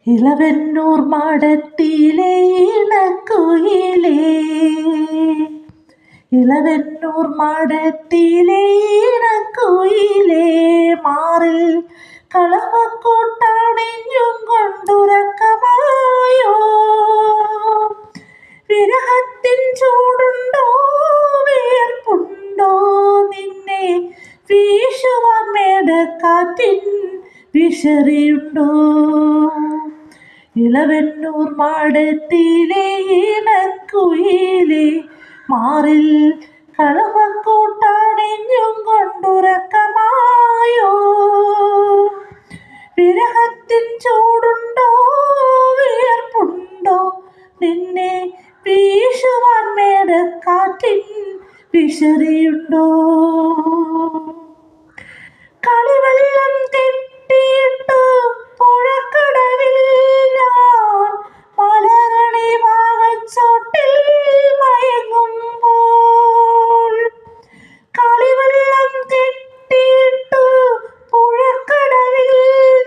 ഇളവന്നൂർ മാടത്തിലെ ഇണക്കുയിലേ, ഇളവന്നൂർ മാടത്തിലെ ഇണക്കുയിലേ, മാറിൽ കളവക്കൂട്ടണിഞ്ഞും കൊണ്ടുറക്കമായോ. വിരഹത്തിൻ ചൂടുണ്ടോ, വിയർപ്പുണ്ടോ, നിന്നെ വീശുവാൻ മേടക്കാറ്റിൻ വിശറിയുണ്ടോ. ഇളവന്നൂർ മാടത്തിലെ ഇണക്കുയിലേ, മാറിൽ കളവക്കൂട്ടണിഞ്ഞും കൊണ്ടുറക്കമായോ. വിരഹത്തിൻ ചൂടുണ്ടോ, വിയർപ്പുണ്ടോ, നിന്നെ വീശുവാൻ മേടക്കാറ്റിൻ വിശറിയുണ്ടോ. കളിവെള്ളം തെറ്റിയിട്ടു പുഴക്കടവിൽ ഞാൻ മലരണി വാകച്ചോട്ടിൽ മയങ്ങുമ്പോൾ. കളിവെള്ളം തെറ്റിയിട്ടു പുഴക്കടവിൽ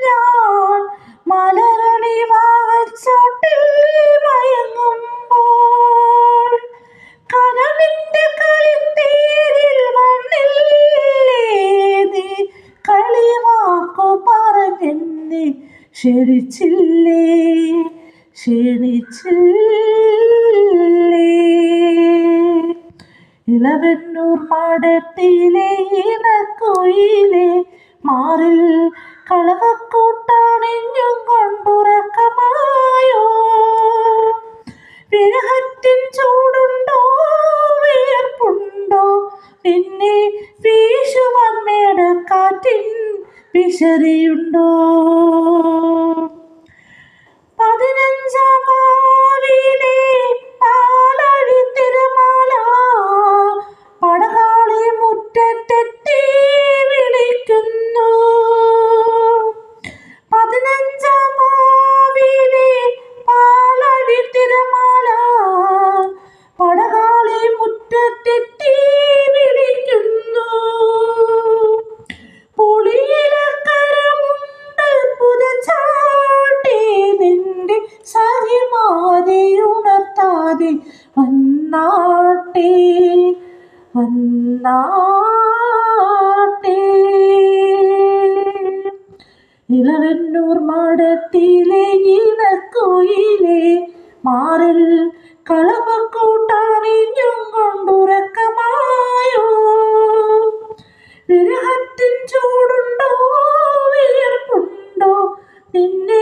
ഞാൻ മലരണി വാകച്ചോട്ടിൽ മയങ്ങുമ്പോൾ. കനവിന്റെ കളിത്തേരിൽ വന്നില്ലേ നീ, കളിവാക്കു പറഞ്ഞെന്നെ ക്ഷണിച്ചില്ലേ, ക്ഷണിച്ചില്ലേ. ഇളവന്നൂർ മാടത്തിലെ ഇണക്കുയിലേ, മാറിൽ കളവക്കൂട്ടണിഞ്ഞും കൊണ്ടുറക്കമായോ. വിരഹത്തിൻ ചൂടുണ്ടോ, വിയർപ്പുണ്ടോ, നിന്നെ വീശുവാൻ മേടക്കാറ്റിൻ വിശറിയുണ്ടോ. 15-ാം വാവിലെ പാലഴി തിരമാല പടകാളി മുറ്റത്തെത്തി വിളിക്കുന്നു. 15-ാം വാവിലെ പാലഴി തിരമാല പടകാളി മുറ്റത്തെത്തി വിളിക്കുന്നു. പുളിയിലക്കരമുണ്ട് പുതച്ചാട്ടി, നിന്റെ സഹിമാരെ ഉണർത്താതെ വന്നാട്ടെ, വന്നാട്ടെ. ഇളവന്നൂർ മാടത്തിലെ ഇണക്കുയിലേ, മാറിൽ കളവക്കൂട്ടണിഞ്ഞും കൊണ്ടുറക്കമായോ. വിരഹത്തിൻ ചൂടുണ്ടോ, വിയർപ്പുണ്ടോ, നിന്നെ